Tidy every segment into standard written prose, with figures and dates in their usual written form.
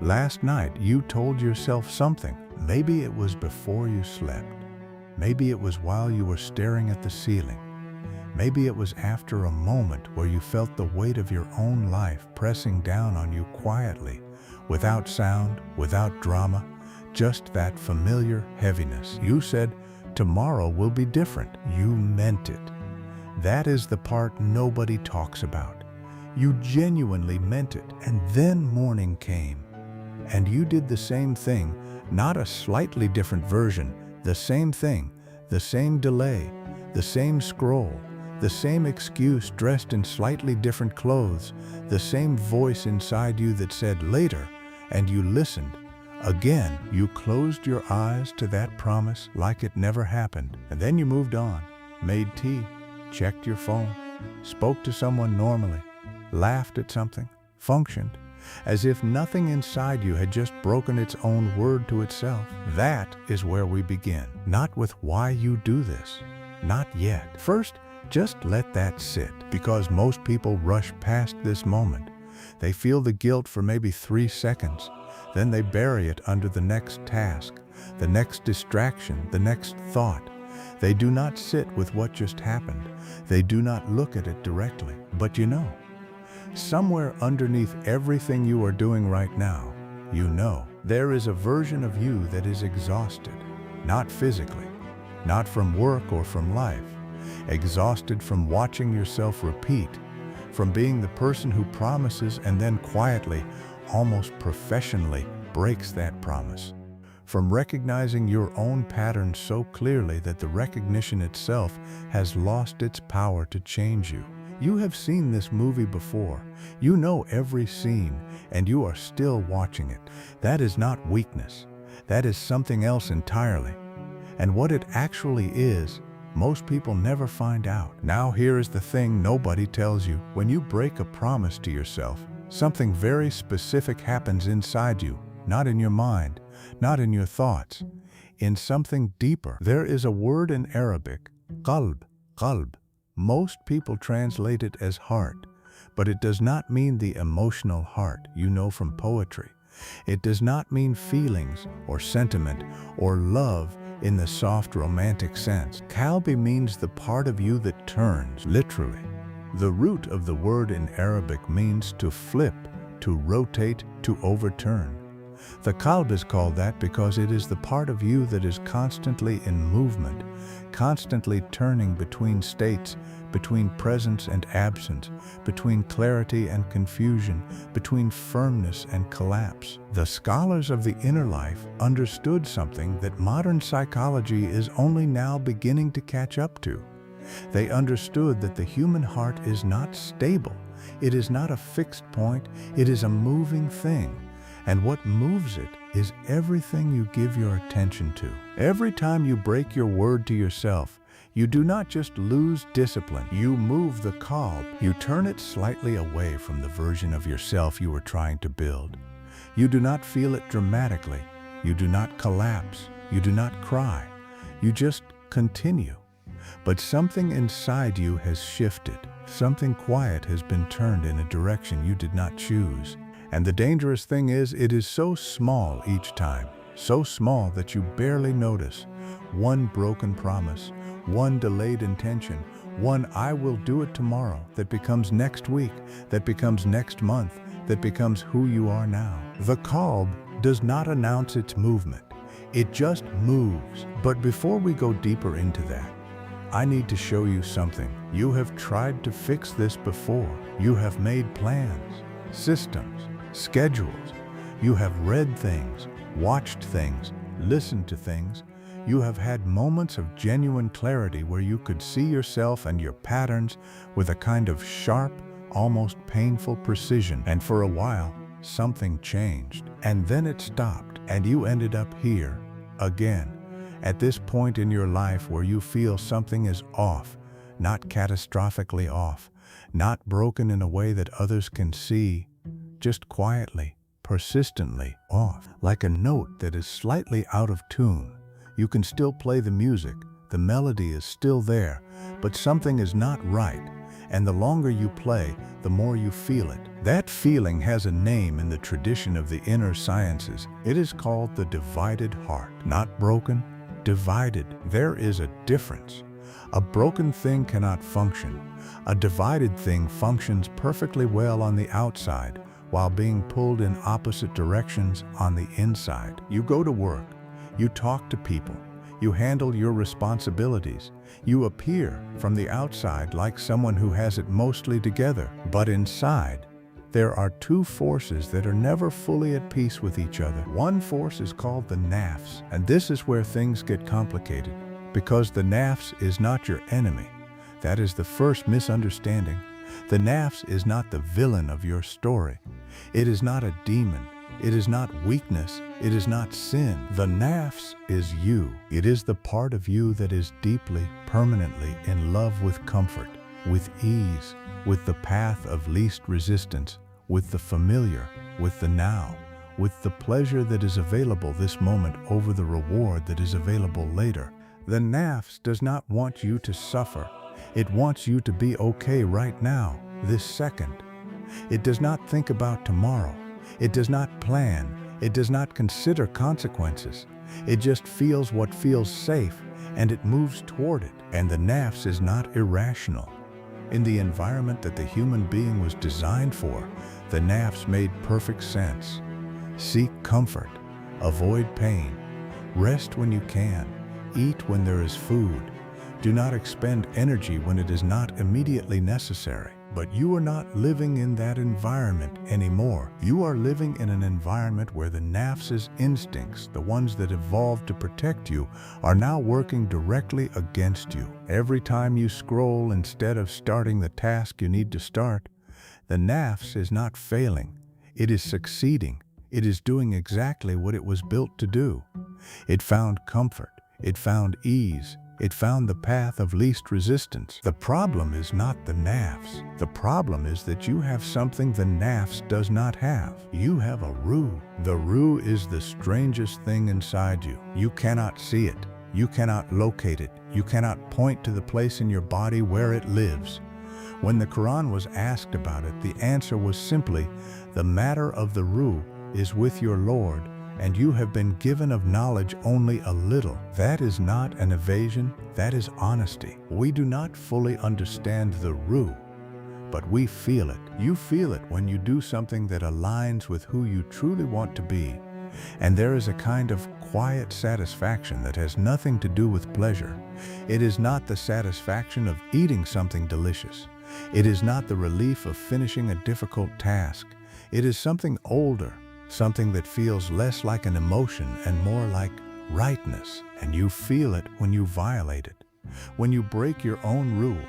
Last night you told yourself something. Maybe it was before you slept. Maybe it was while you were staring at the ceiling. Maybe it was after a moment where you felt the weight of your own life pressing down on you quietly, without sound, without drama, just that familiar heaviness. You said, tomorrow will be different. You meant it. That is the part nobody talks about. You genuinely meant it, and then morning came. And you did the same thing, not a slightly different version, the same thing, the same delay, the same scroll, the same excuse dressed in slightly different clothes, the same voice inside you that said later, and you listened. Again, you closed your eyes to that promise like it never happened, and then you moved on, made tea, checked your phone, spoke to someone normally, laughed at something, functioned, as if nothing inside you had just broken its own word to itself. That is where we begin, not with why you do this, not yet. First, just let that sit, because most people rush past this moment. They feel the guilt for maybe 3 seconds, then they bury it under the next task, the next distraction, the next thought. They do not sit with what just happened. They do not look at it directly. But you know, somewhere underneath everything you are doing right now, you know, there is a version of you that is exhausted, not physically, not from work or from life, exhausted from watching yourself repeat, from being the person who promises and then quietly, almost professionally, breaks that promise, from recognizing your own patterns so clearly that the recognition itself has lost its power to change you. You have seen this movie before. You know every scene, and you are still watching it. That is not weakness. That is something else entirely. And what it actually is, most people never find out. Now here is the thing nobody tells you. When you break a promise to yourself, something very specific happens inside you, not in your mind, not in your thoughts, in something deeper. There is a word in Arabic, Qalb, Qalb. Most people translate it as heart, but it does not mean the emotional heart you know from poetry. It does not mean feelings or sentiment or love in the soft romantic sense. Qalb means the part of you that turns, literally. The root of the word in Arabic means to flip, to rotate, to overturn. The Qalb is called that because it is the part of you that is constantly in movement, constantly turning between states, between presence and absence, between clarity and confusion, between firmness and collapse. The scholars of the inner life understood something that modern psychology is only now beginning to catch up to. They understood that the human heart is not stable. It is not a fixed point. It is a moving thing. And what moves it is everything you give your attention to. Every time you break your word to yourself, you do not just lose discipline. You move the Qalb. You turn it slightly away from the version of yourself you were trying to build. You do not feel it dramatically. You do not collapse. You do not cry. You just continue. But something inside you has shifted. Something quiet has been turned in a direction you did not choose. And the dangerous thing is, it is so small each time, so small that you barely notice. One broken promise, one delayed intention, one "I will do it tomorrow" that becomes next week, that becomes next month, that becomes who you are now. The Qalb does not announce its movement. It just moves. But before we go deeper into that, I need to show you something. You have tried to fix this before. You have made plans, systems, schedules. You have read things, watched things, listened to things. You have had moments of genuine clarity where you could see yourself and your patterns with a kind of sharp, almost painful precision. And for a while, something changed. And then it stopped, and you ended up here, again, at this point in your life where you feel something is off, not catastrophically off, not broken in a way that others can see, just quietly, persistently off, like a note that is slightly out of tune. You can still play the music, the melody is still there, but something is not right, And the longer you play, the more you feel it. That feeling has a name in the tradition of the inner sciences. It is called the divided heart. Not broken, divided. There is a difference. A broken thing cannot function. A divided thing functions perfectly well on the outside, while being pulled in opposite directions on the inside. You go to work, you talk to people, you handle your responsibilities. You appear from the outside like someone who has it mostly together, but inside, there are two forces that are never fully at peace with each other. One force is called the Nafs, and this is where things get complicated, because the Nafs is not your enemy. That is the first misunderstanding. The Nafs is not the villain of your story. It is not a demon. It is not weakness. It is not sin. The Nafs is you. It is the part of you that is deeply, permanently in love with comfort, with ease, with the path of least resistance, with the familiar, with the now, with the pleasure that is available this moment over the reward that is available later. The Nafs does not want you to suffer. It wants you to be okay right now, this second. It does not think about tomorrow. It does not plan. It does not consider consequences. It just feels what feels safe, and it moves toward it. And the Nafs is not irrational. In the environment that the human being was designed for, the Nafs made perfect sense. Seek comfort. Avoid pain. Rest when you can. Eat when there is food. Do not expend energy when it is not immediately necessary. But you are not living in that environment anymore. You are living in an environment where the Nafs's instincts, the ones that evolved to protect you, are now working directly against you. Every time you scroll instead of starting the task you need to start, the Nafs is not failing. It is succeeding. It is doing exactly what it was built to do. It found comfort. It found ease. It found the path of least resistance. The problem is not the Nafs. The problem is that you have something the Nafs does not have. You have a Ruh. The Ruh is the strangest thing inside you. You cannot see it. You cannot locate it. You cannot point to the place in your body where it lives. When the Quran was asked about it, the answer was simply, the matter of the Ruh is with your Lord, and you have been given of knowledge only a little. That is not an evasion, that is honesty. We do not fully understand the Ruh, but we feel it. You feel it when you do something that aligns with who you truly want to be. And there is a kind of quiet satisfaction that has nothing to do with pleasure. It is not the satisfaction of eating something delicious. It is not the relief of finishing a difficult task. It is something older, something that feels less like an emotion and more like rightness. And you feel it when you violate it, when you break your own rule,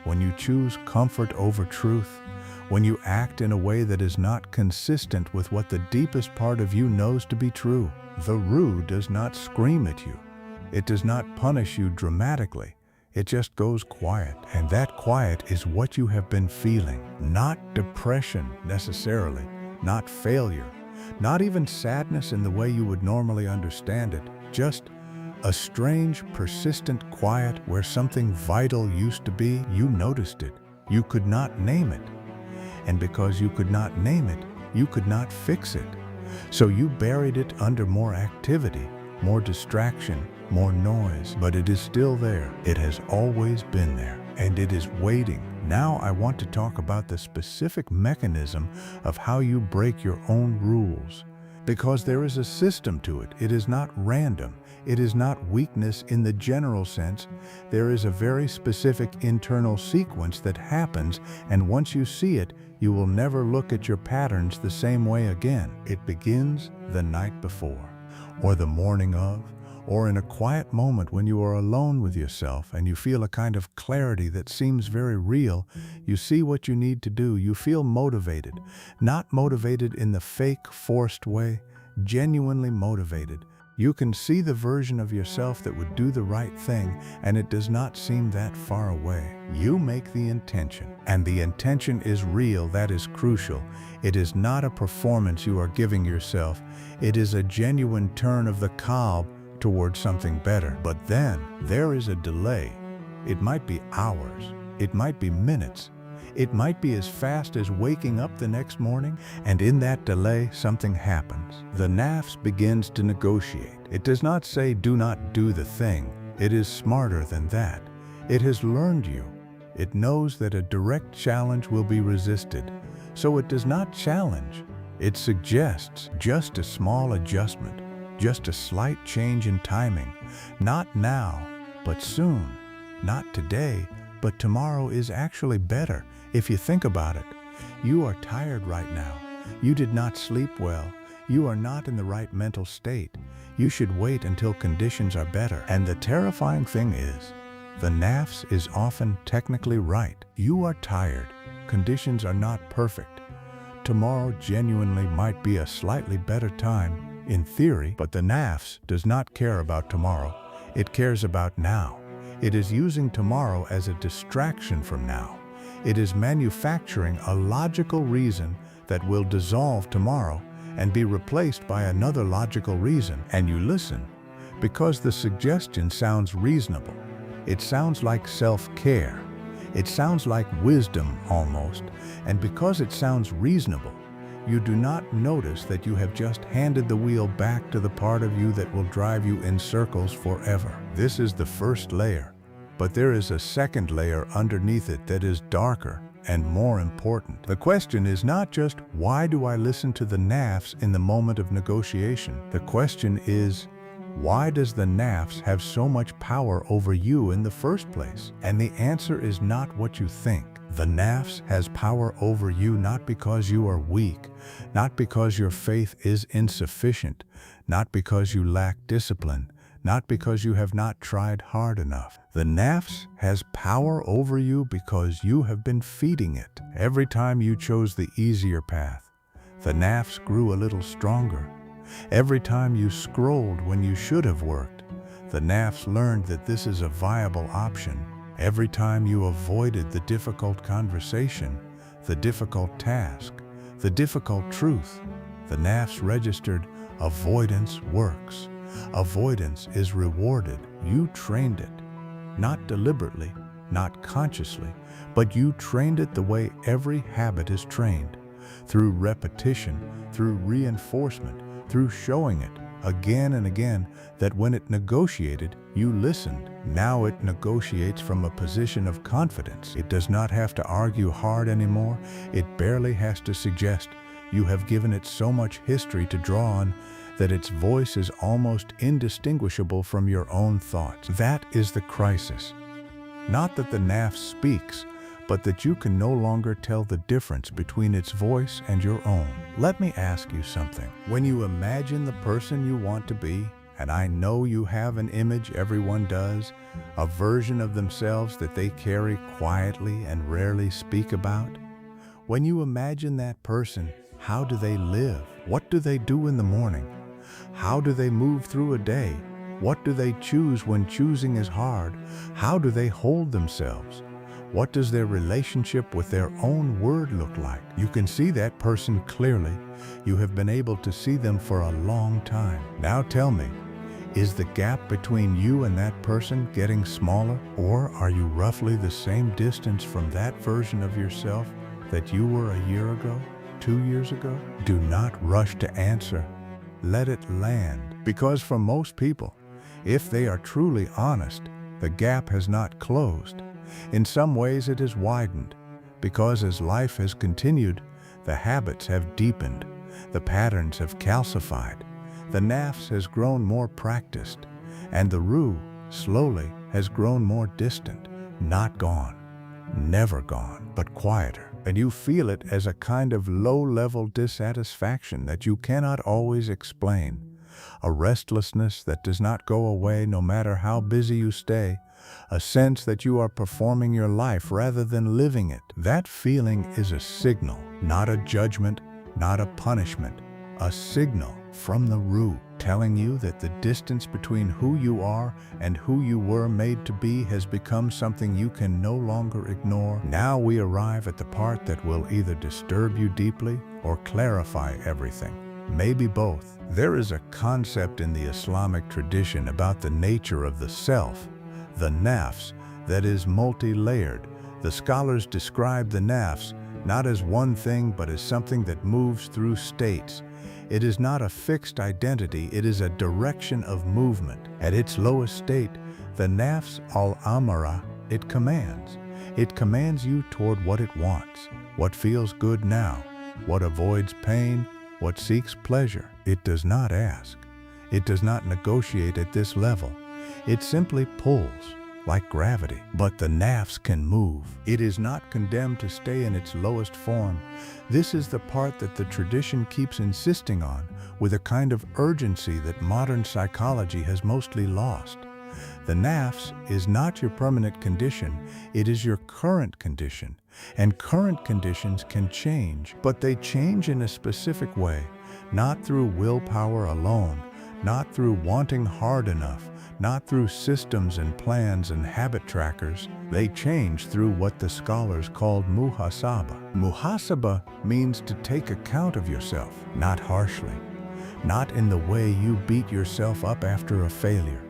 when you choose comfort over truth, when you act in a way that is not consistent with what the deepest part of you knows to be true. The Ruh does not scream at you. It does not punish you dramatically. It just goes quiet, and that quiet is what you have been feeling. Not depression necessarily, not failure, not even sadness in the way you would normally understand it, just a strange, persistent quiet where something vital used to be. You noticed it. You could not name it. And because you could not name it, you could not fix it. So you buried it under more activity, more distraction, more noise, but it is still there. It has always been there, and it is waiting. Now I want to talk about the specific mechanism of how you break your own rules, because there is a system to it. It is not random. It is not weakness in the general sense. There is a very specific internal sequence that happens, and once you see it, you will never look at your patterns the same way again. It begins the night before, or the morning of, or in a quiet moment when you are alone with yourself and you feel a kind of clarity that seems very real. You see what you need to do. You feel motivated, not motivated in the fake, forced way, genuinely motivated. You can see the version of yourself that would do the right thing, and it does not seem that far away. You make the intention, and the intention is real. That is crucial. It is not a performance you are giving yourself. It is a genuine turn of the Qalb towards something better. But then there is a delay. It might be hours. It might be minutes. It might be as fast as waking up the next morning, and in that delay, something happens. The Nafs begins to negotiate. It does not say, do not do the thing. It is smarter than that. It has learned you. It knows that a direct challenge will be resisted, so it does not challenge. It suggests just a small adjustment, just a slight change in timing. Not now, but soon. Not today, but tomorrow is actually better. If you think about it, you are tired right now. You did not sleep well. You are not in the right mental state. You should wait until conditions are better. And the terrifying thing is, the Nafs is often technically right. You are tired. Conditions are not perfect. Tomorrow genuinely might be a slightly better time, in theory, but the Nafs does not care about tomorrow. It cares about now. It is using tomorrow as a distraction from now. It is manufacturing a logical reason that will dissolve tomorrow and be replaced by another logical reason. And you listen, because the suggestion sounds reasonable. It sounds like self-care. It sounds like wisdom almost. And because it sounds reasonable, you do not notice that you have just handed the wheel back to the part of you that will drive you in circles forever. This is the first layer. But there is a second layer underneath it that is darker and more important. The question is not just, why do I listen to the Nafs in the moment of negotiation? The question is, why does the Nafs have so much power over you in the first place? And the answer is not what you think. The Nafs has power over you not because you are weak, not because your faith is insufficient, not because you lack discipline, not because you have not tried hard enough. The Nafs has power over you because you have been feeding it. Every time you chose the easier path, the Nafs grew a little stronger. Every time you scrolled when you should have worked, the Nafs learned that this is a viable option. Every time you avoided the difficult conversation, the difficult task, the difficult truth, the Nafs registered, avoidance works. Avoidance is rewarded. You trained it. Not deliberately, not consciously, but you trained it the way every habit is trained. Through repetition, through reinforcement, through showing it again and again that when it negotiated, you listened. Now it negotiates from a position of confidence. It does not have to argue hard anymore. It barely has to suggest. You have given it so much history to draw on that its voice is almost indistinguishable from your own thoughts. That is the crisis. Not that the Nafs speaks, but that you can no longer tell the difference between its voice and your own. Let me ask you something. When you imagine the person you want to be, and I know you have an image, everyone does, a version of themselves that they carry quietly and rarely speak about. When you imagine that person, how do they live? What do they do in the morning? How do they move through a day? What do they choose when choosing is hard? How do they hold themselves? What does their relationship with their own word look like? You can see that person clearly. You have been able to see them for a long time. Now tell me, is the gap between you and that person getting smaller? Or are you roughly the same distance from that version of yourself that you were a year ago, 2 years ago? Do not rush to answer. Let it land. Because for most people, if they are truly honest, the gap has not closed. In some ways it has widened, because as life has continued, the habits have deepened, the patterns have calcified, the Nafs has grown more practiced, and the Ruh, slowly, has grown more distant, not gone, never gone, but quieter. And you feel it as a kind of low-level dissatisfaction that you cannot always explain, a restlessness that does not go away no matter how busy you stay, a sense that you are performing your life rather than living it. That feeling is a signal, not a judgment, not a punishment, a signal from the Ruh telling you that the distance between who you are and who you were made to be has become something you can no longer ignore. Now we arrive at the part that will either disturb you deeply or clarify everything. Maybe both. There is a concept in the Islamic tradition about the nature of the self, the Nafs, that is multi-layered, The scholars describe the nafs not as one thing but as something that moves through states. It is not a fixed identity, it is a direction of movement. At its lowest state, the nafs al-amara, it commands. It commands you toward what it wants, what feels good now, what avoids pain, what seeks pleasure. It does not ask. It does not negotiate at this level. It simply pulls, like gravity. But the nafs can move. It is not condemned to stay in its lowest form. This is the part that the tradition keeps insisting on with a kind of urgency that modern psychology has mostly lost. The nafs is not your permanent condition, it is your current condition. And current conditions can change, but they change in a specific way, not through willpower alone, not through wanting hard enough, not through systems and plans and habit trackers. They change through what the scholars called muhasaba. Muhasaba means to take account of yourself, not harshly, not in the way you beat yourself up after a failure,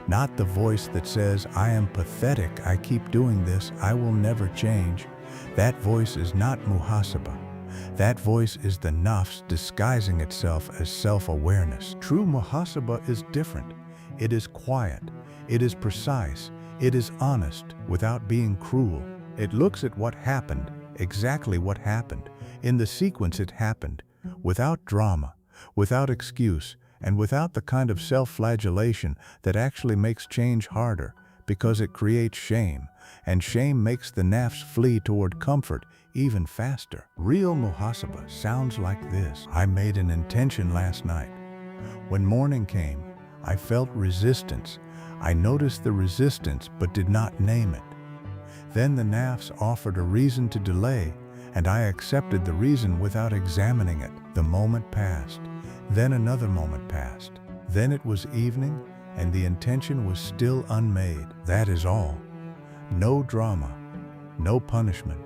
not the voice that says, I am pathetic, I keep doing this, I will never change. That voice is not muhasaba. That voice is the nafs disguising itself as self-awareness. True muhasaba is different. It is quiet. It is precise. It is honest without being cruel. It looks at what happened, exactly what happened, in the sequence it happened, without drama, without excuse, and without the kind of self-flagellation that actually makes change harder because it creates shame, and shame makes the nafs flee toward comfort even faster. Real muhasaba sounds like this. I made an intention last night. When morning came, I felt resistance. I noticed the resistance but did not name it. Then the nafs offered a reason to delay, and I accepted the reason without examining it. The moment passed. Then another moment passed. Then it was evening, and the intention was still unmade. That is all. No drama, no punishment,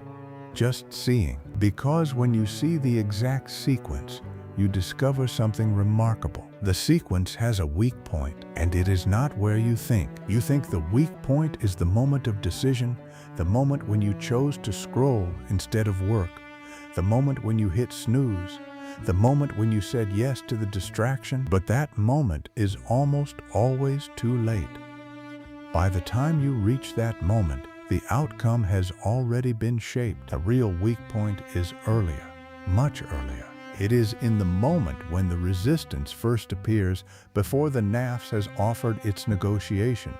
just seeing. Because when you see the exact sequence, you discover something remarkable. The sequence has a weak point, and it is not where you think. You think the weak point is the moment of decision, the moment when you chose to scroll instead of work, the moment when you hit snooze, the moment when you said yes to the distraction. But that moment is almost always too late. By the time you reach that moment, the outcome has already been shaped. The real weak point is earlier, much earlier. It is in the moment when the resistance first appears, before the nafs has offered its negotiation,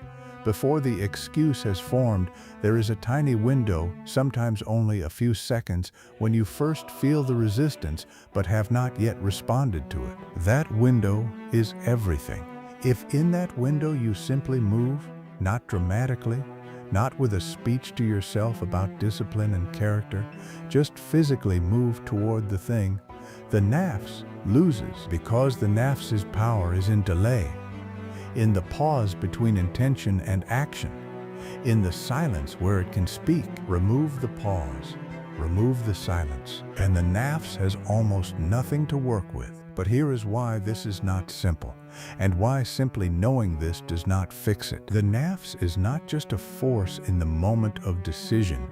before the excuse has formed. There is a tiny window, sometimes only a few seconds, when you first feel the resistance but have not yet responded to it. That window is everything. If in that window you simply move, not dramatically, not with a speech to yourself about discipline and character, just physically move toward the thing, the nafs loses, because the nafs's power is in delay, in the pause between intention and action, in the silence where it can speak. Remove the pause, remove the silence, and the nafs has almost nothing to work with. But here is why this is not simple, and why simply knowing this does not fix it. The nafs is not just a force in the moment of decision.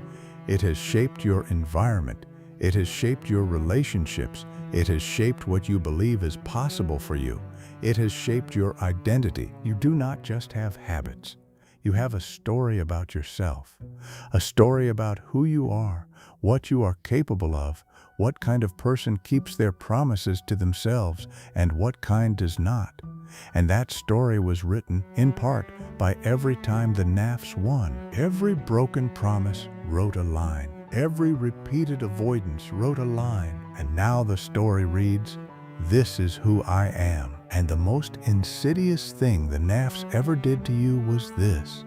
It has shaped your environment. It has shaped your relationships. It has shaped what you believe is possible for you. It has shaped your identity. You do not just have habits. You have a story about yourself, a story about who you are, what you are capable of, what kind of person keeps their promises to themselves, and what kind does not. And that story was written, in part, by every time the nafs won. Every broken promise wrote a line. Every repeated avoidance wrote a line. And now the story reads, this is who I am. And the most insidious thing the nafs ever did to you was this.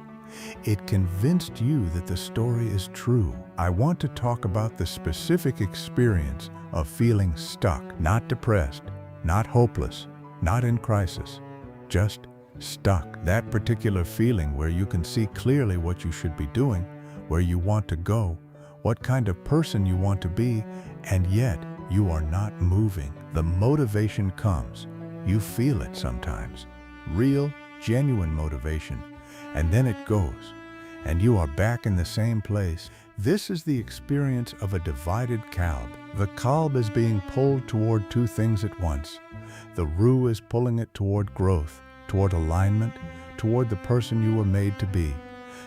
It convinced you that the story is true. I want to talk about the specific experience of feeling stuck, not depressed, not hopeless, not in crisis, just stuck. That particular feeling where you can see clearly what you should be doing, where you want to go, what kind of person you want to be, and yet you are not moving. The motivation comes. You feel it sometimes. Real, genuine motivation. And then it goes. And you are back in the same place. This is the experience of a divided Qalb. The Qalb is being pulled toward two things at once. The Ruh is pulling it toward growth, toward alignment, toward the person you were made to be.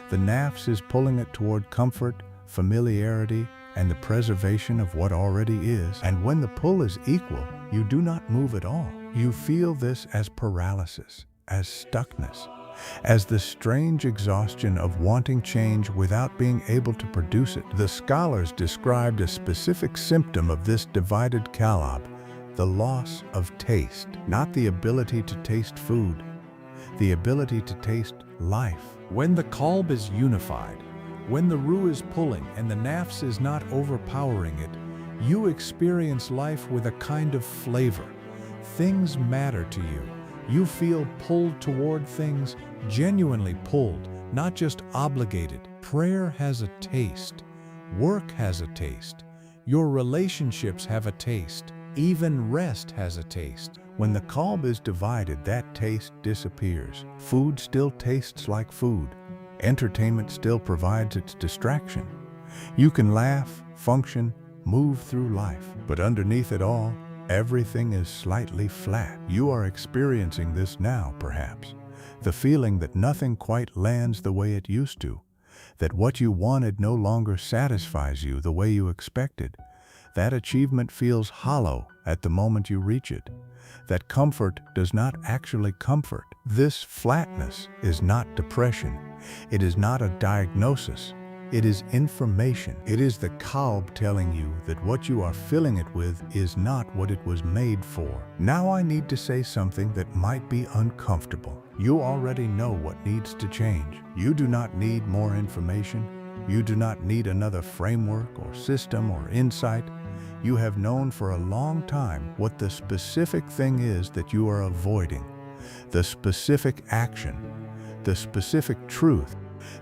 The Nafs is pulling it toward comfort, familiarity, and the preservation of what already is. And when the pull is equal, you do not move at all. You feel this as paralysis, as stuckness, as the strange exhaustion of wanting change without being able to produce it. The scholars described a specific symptom of this divided Qalb, the loss of taste, not the ability to taste food, the ability to taste life. When the Qalb is unified, when the Ruh is pulling and the Nafs is not overpowering it, you experience life with a kind of flavor. Things matter to you. You feel pulled toward things, genuinely pulled, not just obligated. Prayer has a taste. Work has a taste. Your relationships have a taste. Even rest has a taste. When the Qalb is divided, that taste disappears. Food still tastes like food. Entertainment still provides its distraction. You can laugh, function, move through life, but underneath it all, everything is slightly flat. You are experiencing this now, perhaps. The feeling that nothing quite lands the way it used to, that what you wanted no longer satisfies you the way you expected. That achievement feels hollow at the moment you reach it. That comfort does not actually comfort. This flatness is not depression. It is not a diagnosis. It is information. It is the Qalb telling you that what you are filling it with is not what it was made for. Now I need to say something that might be uncomfortable. You already know what needs to change. You do not need more information. You do not need another framework or system or insight. You have known for a long time what the specific thing is that you are avoiding. The specific action, the specific truth,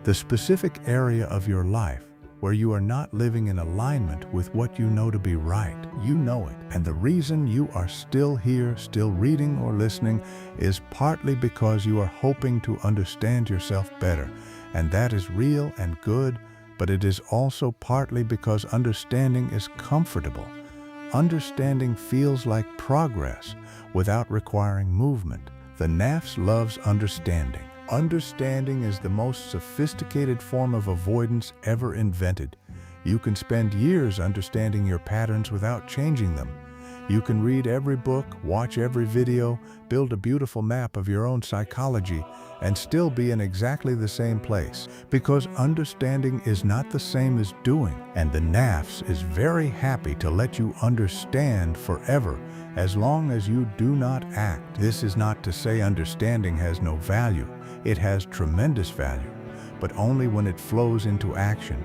the specific area of your life where you are not living in alignment with what you know to be right. You know it. And the reason you are still here, still reading or listening, is partly because you are hoping to understand yourself better. And that is real and good, but it is also partly because understanding is comfortable. Understanding feels like progress without requiring movement. The Nafs loves understanding. Understanding is the most sophisticated form of avoidance ever invented. You can spend years understanding your patterns without changing them. You can read every book, watch every video, build a beautiful map of your own psychology, and still be in exactly the same place, because understanding is not the same as doing. And the Nafs is very happy to let you understand forever, as long as you do not act. This is not to say understanding has no value. It has tremendous value, but only when it flows into action,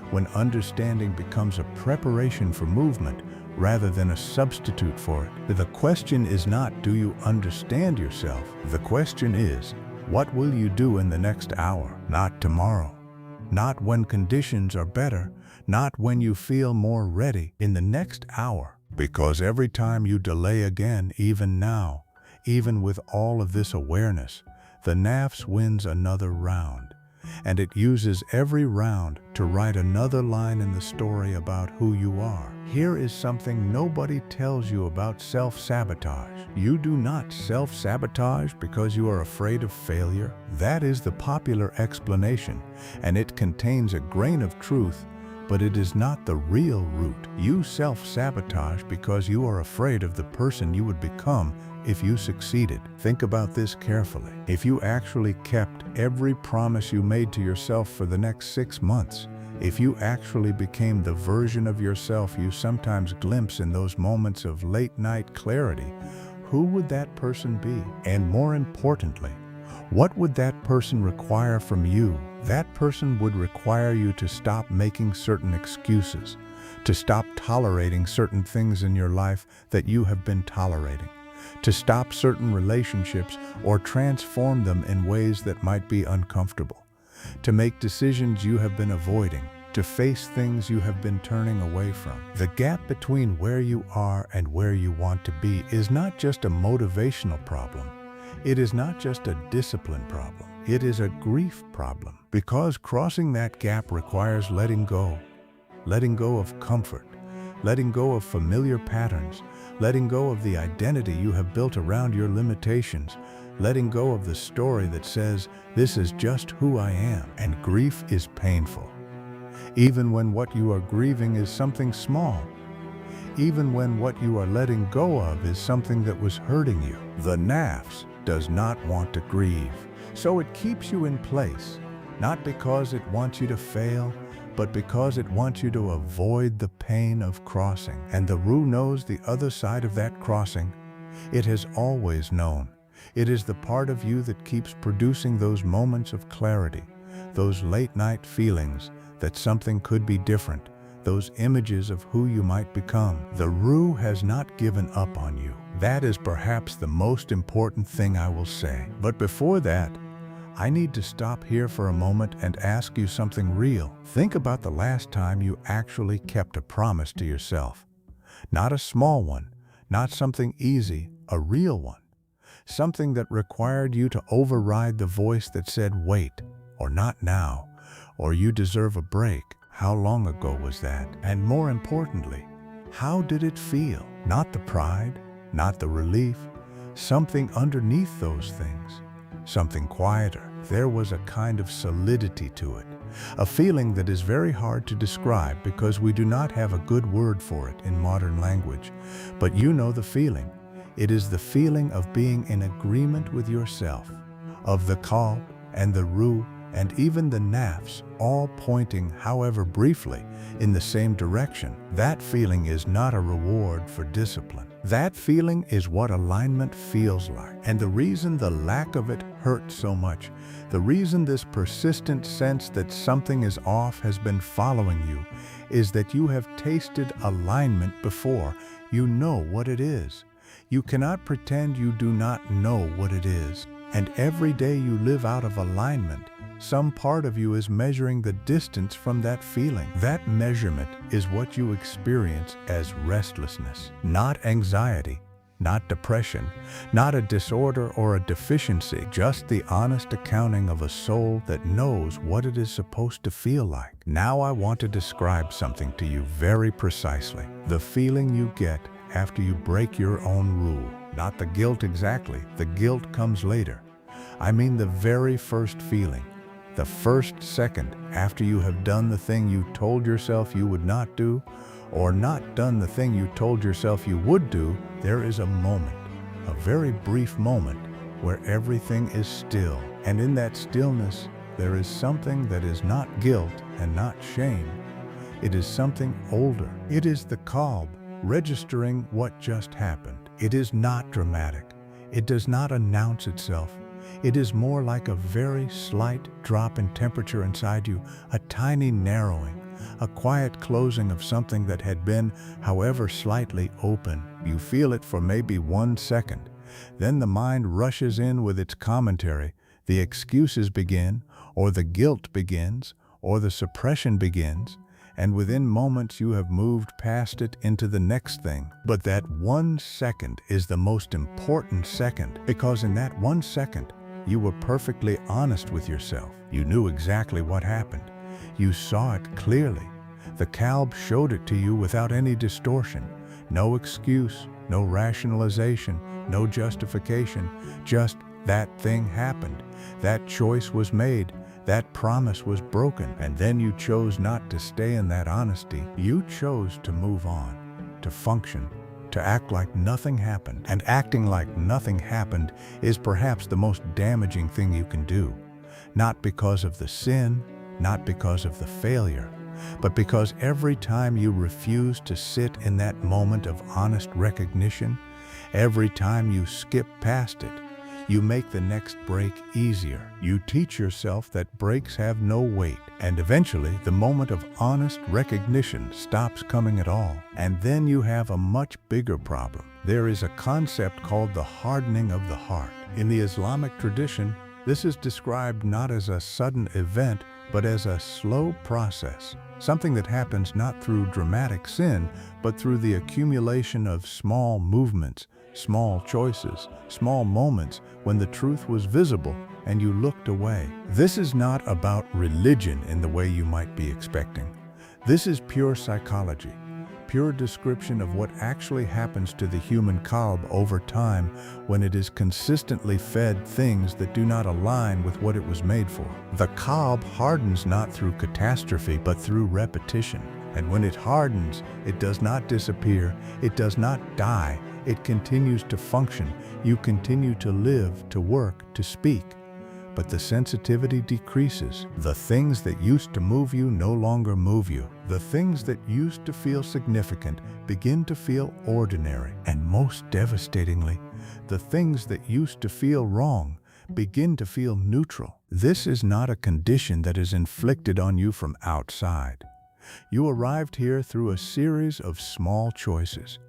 when understanding becomes a preparation for movement rather than a substitute for it. The question is not, do you understand yourself? The question is, what will you do in the next hour? Not tomorrow. Not when conditions are better. Not when you feel more ready. In the next hour. Because every time you delay again, even now, even with all of this awareness, the Nafs wins another round. And it uses every round to write another line in the story about who you are. Here is something nobody tells you about self-sabotage. You do not self-sabotage because you are afraid of failure. That is the popular explanation, and it contains a grain of truth, but it is not the real root. You self-sabotage because you are afraid of the person you would become if you succeeded. Think about this carefully. If you actually kept every promise you made to yourself for the next 6 months, if you actually became the version of yourself you sometimes glimpse in those moments of late-night clarity, who would that person be? And more importantly, what would that person require from you? That person would require you to stop making certain excuses, to stop tolerating certain things in your life that you have been tolerating, to stop certain relationships or transform them in ways that might be uncomfortable, to make decisions you have been avoiding, to face things you have been turning away from. The gap between where you are and where you want to be is not just a motivational problem. It is not just a discipline problem. It is a grief problem, because crossing that gap requires letting go, letting go of comfort, letting go of familiar patterns, letting go of the identity you have built around your limitations, letting go of the story that says, this is just who I am. And grief is painful. Even when what you are grieving is something small. Even when what you are letting go of is something that was hurting you. The Nafs does not want to grieve, so it keeps you in place, not because it wants you to fail, but because it wants you to avoid the pain of crossing. And the Ruh knows the other side of that crossing. It has always known. It is the part of you that keeps producing those moments of clarity, those late-night feelings that something could be different, those images of who you might become. The Ruh has not given up on you. That is perhaps the most important thing I will say. But before that, I need to stop here for a moment and ask you something real. Think about the last time you actually kept a promise to yourself. Not a small one, not something easy, a real one. Something that required you to override the voice that said, wait, or not now, or you deserve a break. How long ago was that? And more importantly, how did it feel? Not the pride, not the relief, something underneath those things, something quieter. There was a kind of solidity to it, a feeling that is very hard to describe because we do not have a good word for it in modern language. But you know the feeling. It is the feeling of being in agreement with yourself, of the Qalb and the Ruh and even the Nafs all pointing, however briefly, in the same direction. That feeling is not a reward for discipline. That feeling is what alignment feels like. And the reason the lack of it hurts so much, the reason this persistent sense that something is off has been following you, is that you have tasted alignment before. You know what it is. You cannot pretend you do not know what it is. And every day you live out of alignment, some part of you is measuring the distance from that feeling. That measurement is what you experience as restlessness, not anxiety, not depression, not a disorder or a deficiency, just the honest accounting of a soul that knows what it is supposed to feel like. Now I want to describe something to you very precisely. The feeling you get after you break your own rule. Not the guilt exactly, the guilt comes later. I mean the very first feeling. The first second after you have done the thing you told yourself you would not do, or not done the thing you told yourself you would do, there is a moment, a very brief moment, where everything is still. And in that stillness, there is something that is not guilt and not shame. It is something older. It is the Qalb registering what just happened. It is not dramatic. It does not announce itself. It is more like a very slight drop in temperature inside you, a tiny narrowing, a quiet closing of something that had been, however slightly, open. You feel it for maybe 1 second. Then the mind rushes in with its commentary. The excuses begin, or the guilt begins, or the suppression begins, and within moments you have moved past it into the next thing. But that 1 second is the most important second, because in that 1 second, you were perfectly honest with yourself. You knew exactly what happened. You saw it clearly. The Qalb showed it to you without any distortion. No excuse, no rationalization, no justification. Just that thing happened. That choice was made. That promise was broken. And then you chose not to stay in that honesty. You chose to move on, to function, to act like nothing happened. And acting like nothing happened is perhaps the most damaging thing you can do. Not because of the sin, not because of the failure, but because every time you refuse to sit in that moment of honest recognition, every time you skip past it, you make the next break easier. You teach yourself that breaks have no weight, and eventually the moment of honest recognition stops coming at all. And then you have a much bigger problem. There is a concept called the hardening of the heart. In the Islamic tradition, this is described not as a sudden event, but as a slow process, something that happens not through dramatic sin, but through the accumulation of small movements, small choices, small moments when the truth was visible and you looked away. This is not about religion in the way you might be expecting. This is pure psychology, pure description of what actually happens to the human Qalb over time when it is consistently fed things that do not align with what it was made for. The Qalb hardens not through catastrophe but through repetition. And when it hardens, it does not disappear, it does not die, it continues to function. You continue to live, to work, to speak. But the sensitivity decreases. The things that used to move you no longer move you. The things that used to feel significant begin to feel ordinary. And most devastatingly, the things that used to feel wrong begin to feel neutral. This is not a condition that is inflicted on you from outside. You arrived here through a series of small choices,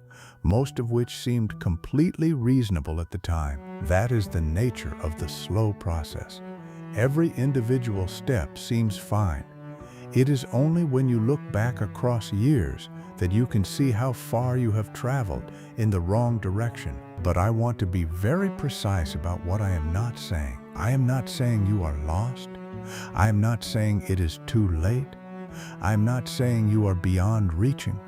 most of which seemed completely reasonable at the time. That is the nature of the slow process. Every individual step seems fine. It is only when you look back across years that you can see how far you have traveled in the wrong direction. But I want to be very precise about what I am not saying. I am not saying you are lost. I am not saying it is too late. I am not saying you are beyond reaching.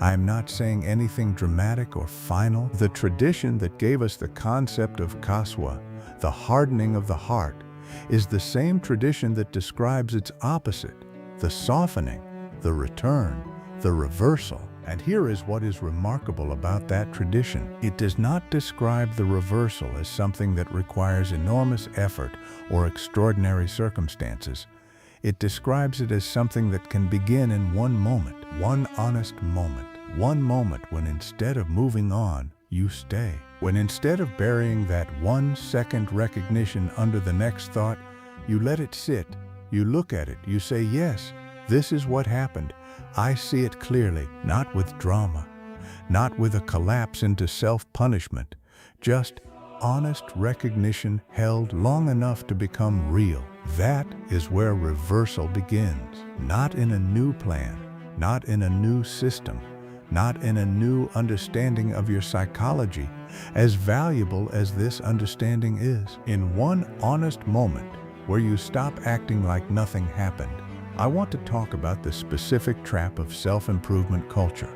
I am not saying anything dramatic or final. The tradition that gave us the concept of kaswa, the hardening of the heart, is the same tradition that describes its opposite, the softening, the return, the reversal. And here is what is remarkable about that tradition. It does not describe the reversal as something that requires enormous effort or extraordinary circumstances. It describes it as something that can begin in one moment, one honest moment, one moment when instead of moving on, you stay. When instead of burying that 1 second recognition under the next thought, you let it sit, you look at it, you say, yes, this is what happened. I see it clearly, not with drama, not with a collapse into self-punishment, just honest recognition held long enough to become real. That is where reversal begins. Not in a new plan, not in a new system, not in a new understanding of your psychology, as valuable as this understanding is. In one honest moment where you stop acting like nothing happened. I want to talk about the specific trap of self-improvement culture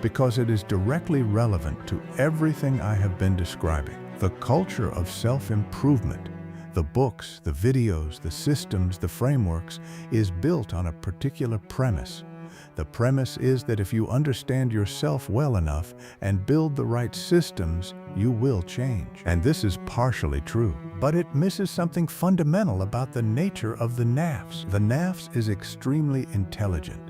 because it is directly relevant to everything I have been describing. The culture of self-improvement, the books, the videos, the systems, the frameworks, is built on a particular premise. The premise is that if you understand yourself well enough and build the right systems, you will change. And this is partially true, but it misses something fundamental about the nature of the Nafs. The Nafs is extremely intelligent.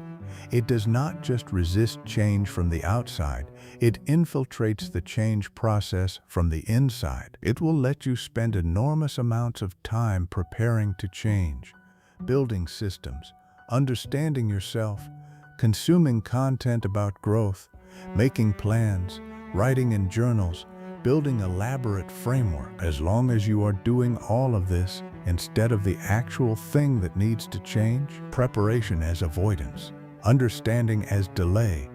It does not just resist change from the outside, it infiltrates the change process from the inside. It will let you spend enormous amounts of time preparing to change, building systems, understanding yourself, consuming content about growth, making plans, writing in journals, building elaborate framework. As long as you are doing all of this instead of the actual thing that needs to change, preparation as avoidance, understanding as delay,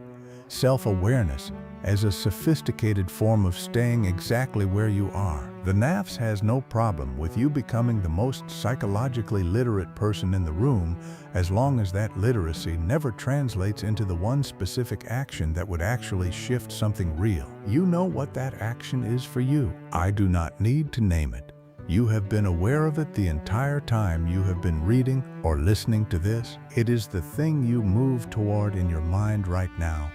self-awareness as a sophisticated form of staying exactly where you are. The Nafs has no problem with you becoming the most psychologically literate person in the room as long as that literacy never translates into the one specific action that would actually shift something real. You know what that action is for you. I do not need to name it. You have been aware of it the entire time you have been reading or listening to this. It is the thing you move toward in your mind right now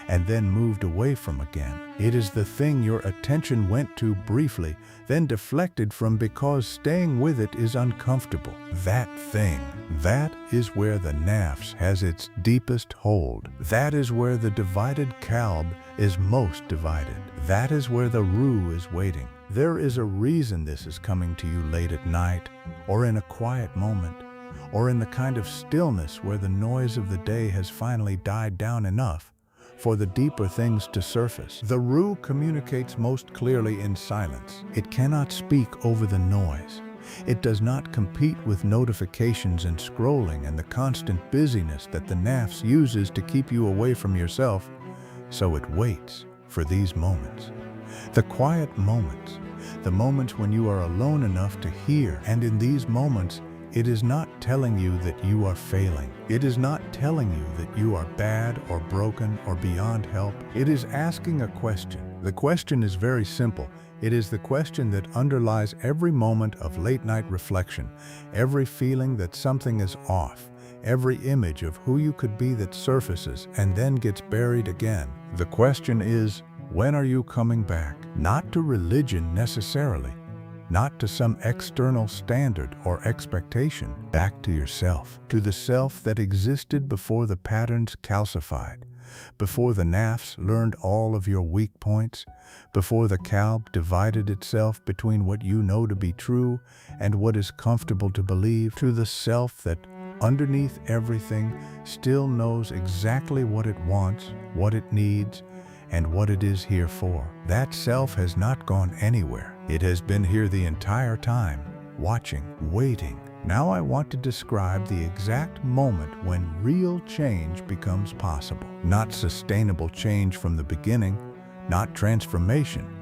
and then moved away from again. It is the thing your attention went to briefly, then deflected from because staying with it is uncomfortable. That thing, that is where the Nafs has its deepest hold. That is where the divided Qalb is most divided. That is where the Ruh is waiting. There is a reason this is coming to you late at night, or in a quiet moment, or in the kind of stillness where the noise of the day has finally died down enough for the deeper things to surface. The Ruh communicates most clearly in silence. It cannot speak over the noise. It does not compete with notifications and scrolling and the constant busyness that the Nafs uses to keep you away from yourself, so it waits for these moments. The quiet moments, the moments when you are alone enough to hear, and in these moments, It is not telling you that you are failing. It is not telling you that you are bad or broken or beyond help. It is asking a question. The question is very simple. It is the question that underlies every moment of late-night reflection, every feeling that something is off, every image of who you could be that surfaces and then gets buried again. The question is, when are you coming back? Not to religion necessarily, not to some external standard or expectation, back to yourself, to the self that existed before the patterns calcified, before the Nafs learned all of your weak points, before the Qalb divided itself between what you know to be true and what is comfortable to believe, to the self that, underneath everything, still knows exactly what it wants, what it needs, and what it is here for. That self has not gone anywhere. It has been here the entire time, watching, waiting. Now I want to describe the exact moment when real change becomes possible. Not sustainable change from the beginning, not transformation,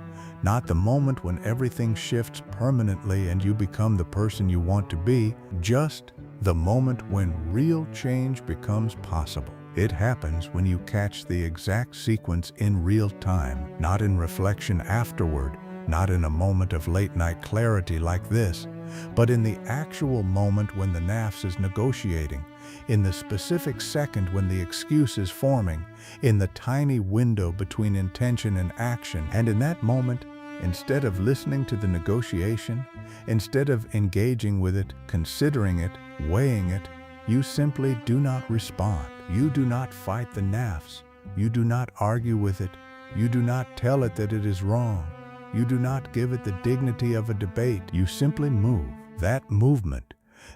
not the moment when everything shifts permanently and you become the person you want to be, just the moment when real change becomes possible. It happens when you catch the exact sequence in real time, not in reflection afterward, not in a moment of late-night clarity like this, but in the actual moment when the Nafs is negotiating, in the specific second when the excuse is forming, in the tiny window between intention and action. And in that moment, instead of listening to the negotiation, instead of engaging with it, considering it, weighing it, you simply do not respond. You do not fight the Nafs. You do not argue with it. You do not tell it that it is wrong. You do not give it the dignity of a debate. You simply move. That movement,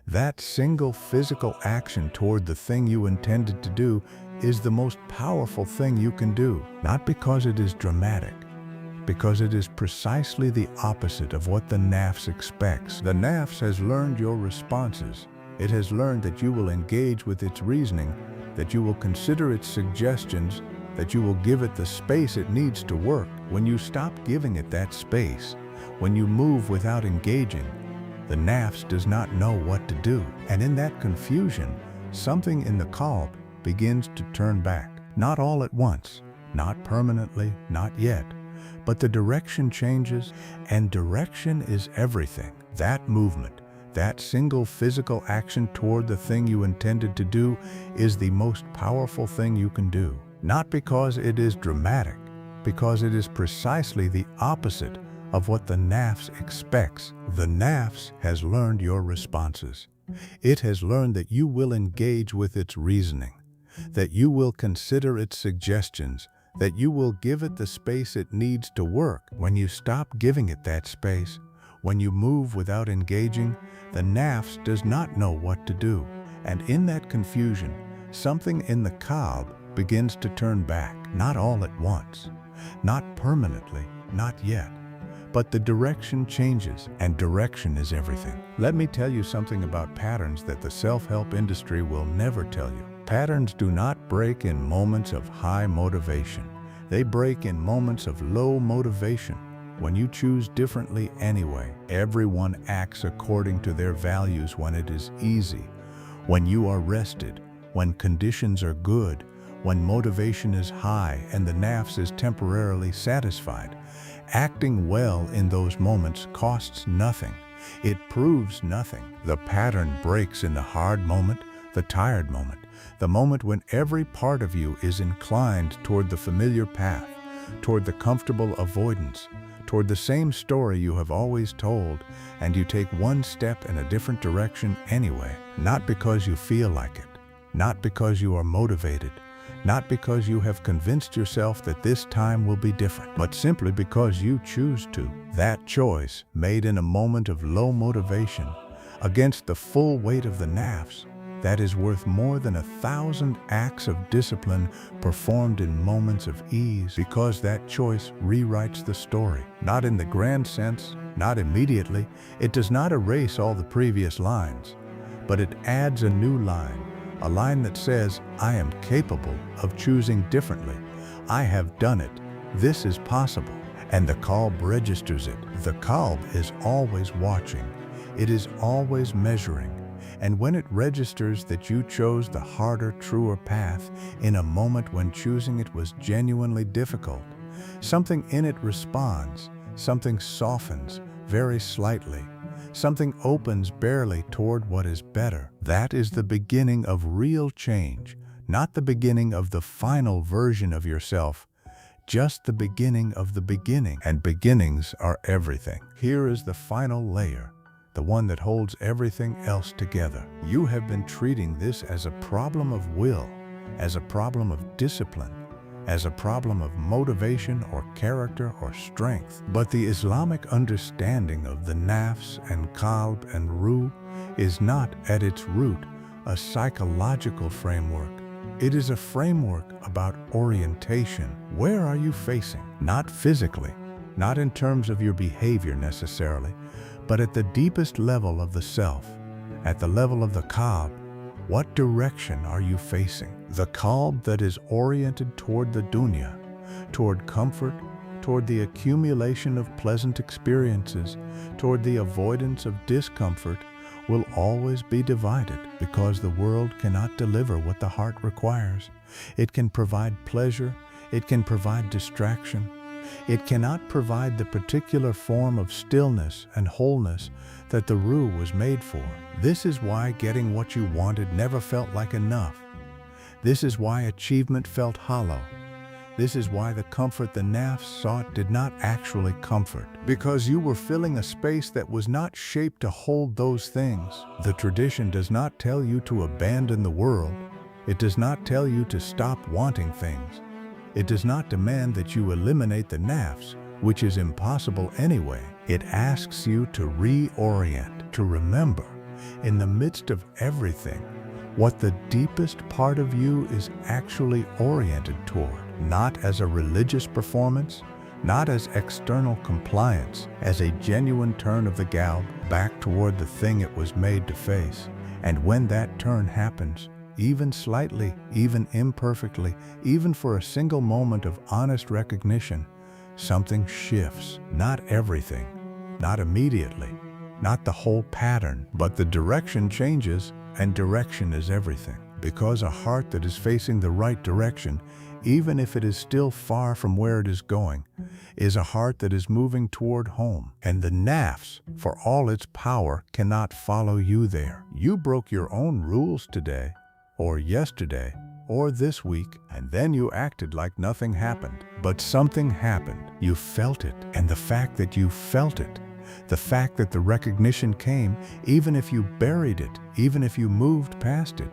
that single physical action toward the thing you intended to do, is the most powerful thing you can do. Not because it is dramatic, because it is precisely the opposite of what the Nafs expects. The Nafs has learned your responses. It has learned that you will engage with its reasoning, that you will consider its suggestions, that you will give it the space it needs to work. When you stop giving it that space, when you move without engaging, the Nafs does not know what to do. And in that confusion, something in the Qalb begins to turn back. Not all at once, not permanently, not yet, but the direction changes, and direction is everything. That movement, that single physical action toward the thing you intended to do, is the most powerful thing you can do. Not because it is dramatic, because it is precisely the opposite of what the Nafs expects. The Nafs has learned your responses. It has learned that you will engage with its reasoning, that you will consider its suggestions, that you will give it the space it needs to work. When you stop giving it that space, when you move without engaging, the Nafs does not know what to do. And in that confusion, something in the Qalb begins to turn back. Not all at once, not permanently, not yet, but the direction changes, and direction is everything. Let me tell you something about patterns that the self-help industry will never tell you. Patterns do not break in moments of high motivation. They break in moments of low motivation. When you choose differently anyway, everyone acts according to their values when it is easy, when you are rested, when conditions are good, when motivation is high and the Nafs is temporarily satisfied. Acting well in those moments costs nothing. It proves nothing. The pattern breaks in the hard moment, the tired moment, the moment when every part of you is inclined toward the familiar path, toward the comfortable avoidance, toward the same story you have always told, and you take one step in a different direction anyway. Not because you feel like it, not because you are motivated, not because you have convinced yourself that this time will be different, but simply because you choose to. That choice, made in a moment of low motivation, against the full weight of the Nafs, that is worth more than 1,000 acts of discipline performed in moments of ease, because that choice rewrites the story. Not in the grand sense, not immediately. It does not erase all the previous lines, but it adds a new line. A line that says, I am capable of choosing differently. I have done it. This is possible. And the Qalb registers it. The Qalb is always watching. It is always measuring. And when it registers that you chose the harder, truer path in a moment when choosing it was genuinely difficult, something in it responds, something softens very slightly, something opens barely toward what is better. That is the beginning of real change, not the beginning of the final version of yourself, just the beginning of the beginning. And beginnings are everything. Here is the final layer, the one that holds everything else together. You have been treating this as a problem of will, as a problem of discipline, as a problem of motivation or character or strength. But the Islamic understanding of the Nafs and Qalb and Ruh is not at its root a psychological framework. It is a framework about orientation. Where are you facing? Not physically, not in terms of your behavior necessarily, but at the deepest level of the self, at the level of the Qalb. What direction are you facing? The Qalb that is oriented toward the dunya, toward comfort, toward the accumulation of pleasant experiences, toward the avoidance of discomfort, will always be divided because the world cannot deliver what the heart requires. It can provide pleasure, it can provide distraction. It cannot provide the particular form of stillness and wholeness that the Ruh was made for. This is why getting what you wanted never felt like enough. This is why achievement felt hollow. This is why the comfort the Nafs sought did not actually comfort, because you were filling a space that was not shaped to hold those things. The tradition does not tell you to abandon the world. It does not tell you to stop wanting things. It does not demand that you eliminate the Nafs, which is impossible anyway. It asks you to reorient, to remember, in the midst of everything, what the deepest part of you is actually oriented toward. Not as a religious performance, not as external compliance, as a genuine turn of the Qalb back toward the thing it was made to face. And when that turn happens, even slightly, even imperfectly, even for a single moment of honest recognition, something shifts. Not everything, not immediately, not the whole pattern, but the direction changes, and direction is everything. Because a heart that is facing the right direction, even if it is still far from where it is going, is a heart that is moving toward home. And the Nafs, for all its power, cannot follow you there. You broke your own rules today, or yesterday, or this week, and then you acted like nothing happened. But something happened. You felt it. And the fact that you felt it, the fact that the recognition came, even if you buried it, even if you moved past it,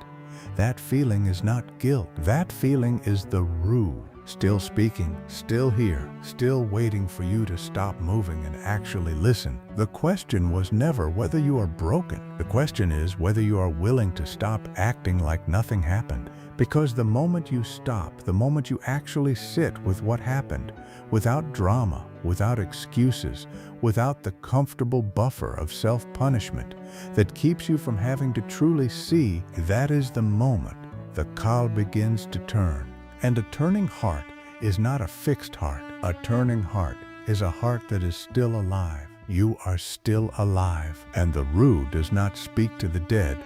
that feeling is not guilt. That feeling is the Ruh, still speaking, still here, still waiting for you to stop moving and actually listen. The question was never whether you are broken. The question is whether you are willing to stop acting like nothing happened. Because the moment you stop, the moment you actually sit with what happened, without drama, without excuses, without the comfortable buffer of self-punishment that keeps you from having to truly see, that is the moment the Qalb begins to turn. And a turning heart is not a fixed heart. A turning heart is a heart that is still alive. You are still alive. And the Ruh does not speak to the dead.